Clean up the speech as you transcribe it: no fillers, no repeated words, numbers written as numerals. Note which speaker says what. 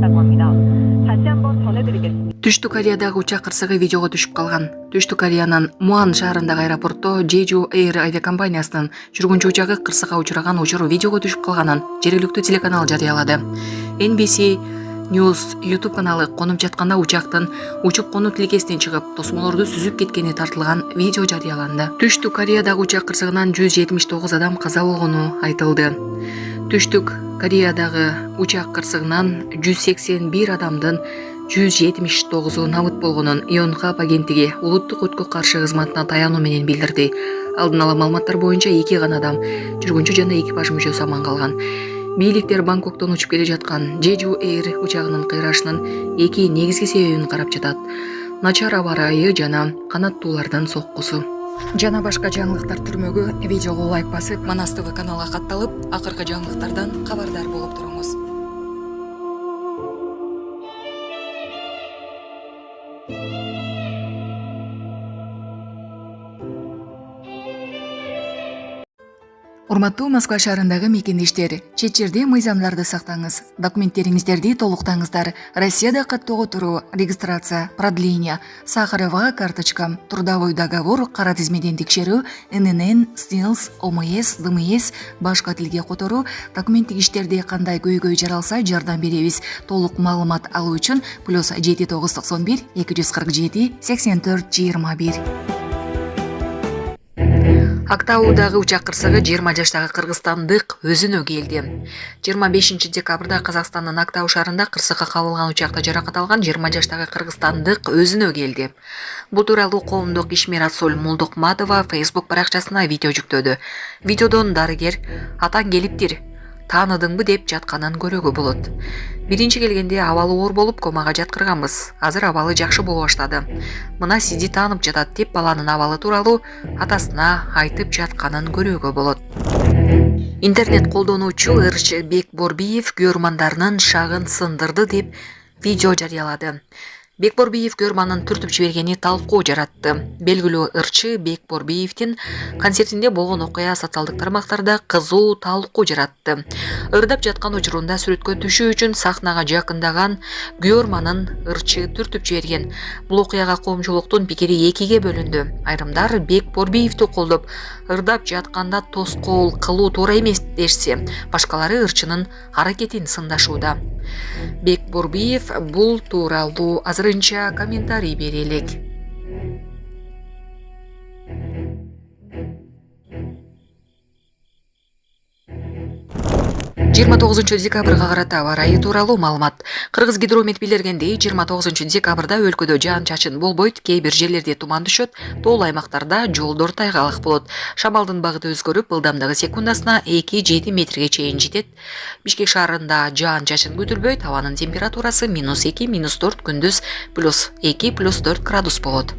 Speaker 1: 발생했다고 합니다. 다시 한번 전해드리겠습니다.
Speaker 2: Түштүк Кореядагы учак кырсыгы видеого түшүп калган. Түштүк Кореянын Муан шаарындагы аэропортто Jeju Air авиакомпаниясынын жүргүнчү учагы кырсыкка учураган учуру видеого түшүп калганын жергиликтүү телеканал жарыялады. NBC News YouTube каналы конуп жатканда учактын учуп конуу тилкесинен чыгып, тосмолорду сүзүп кеткени тартылган видео жарыяланды. Түштүк Кореядагы учак кырсыгынан 179 адам каза болгону айтылды. Түштүк Кореядагы учак кырсыгынан 181 адамдын 179 набыт болгонун Yonhap агенттиги улуттук өрткө каршы кызматына таянуу менен билдирди. Алдын ала маалыматтар боюнча 2 гана адам, жүргүнчү жана экипаж мүчөсү аман калган. Бийликтер Бангкоктон учуп келе жаткан Jeju Air учагынын кыйрашынын 2 негизги себебин карап жатат. Начар аба ырайы жана канаттуулардын соккусу. Жана башка жаңылыктар түрмөгү видеого лайк басып, Манас ТВ каналга катталып, акыркы жаңылыктардан кабардар болуп туруңуз. Урматтуу Москва шаарындагы мекендештер, чет жерде мыйзамдарды сактаңыз, документтериңиздерди толуктаңыздар. Россияда каттоого туруу, регистрация, продление, сахарова карточка, трудовой договор, кара тизмеден текшерүү, ННН, СНИЛС, ОМС, ДМС, башка тилге которуу, документтик иштерде кандай көйгөй жаралса жардам беребиз. Толук маалымат алуу үчүн +7 991 247 84 21. Актаудагы учак кырсыгы 20 жаштагы кыргызстандык өзүнө келди. 25 декабрда Казакстандын Актау шаарында кырсыкка кабылган учакта жаракат алган 20 жаштагы кыргызстандык өзүнө келди. Бул тууралуу коомдук ишмер Асол Молдокматова Facebook баракчасына видео жүктөдү. Видеодон дарыгер "Атаң келиптир, тааныдыңбы" деп жатканын көрүүгө болот. Биринчи келгенде абалы оор болуп комага жаткырганбыз. Азыр абалы жакшы боло баштады. Мына сизди таанып жатат деп баланын абалы тууралуу атасына айтып жатканын көрүүгө болот. Интернет колдонуучу ырчы Бекборбиев көрмандарынын шагын сындырды деп видео жарыялады. Бекборбиев көрманын түртүп жибергени талкуу жаратты. Белгилүү ырчы Бекборбиевдин концертинде болгон окуя социалдык тармактарда кызуу талкуу жаратты. Ырдап жаткан учурунда сүрөткө түшүү үчүн сахнага жакындаган көрманын ырчы түртүп жиберген. Бул окуяга коомчулуктун пикири экиге бөлүндү. Айрымдар Бекборбиевди колдоп, ырдап жатканда тоскоол кылуу туура эмес дешсе, башкалары ырчынын аракетин сындашууда. Бекборбиев бул тууралуу азырынча комментарий бере элек. 29 декабрга карата аба ырайы тууралуу маалымат. Кыргыз гидромет билдиргендей, 29 декабрда өлкөдө жаан-чачын болбойт, кээ бир жерлерде туман түшөт, тоол аймактарда жолдор тайгалык болот. Шамалдын багыты өзгөрүп, ылдамдыгы секундасына 2-7 метрге чейин жетет. Бишкек шаарында жаан-чачын күтүлбөйт, абанын температурасы -2, -4, күндүз +2, +4 градус болот.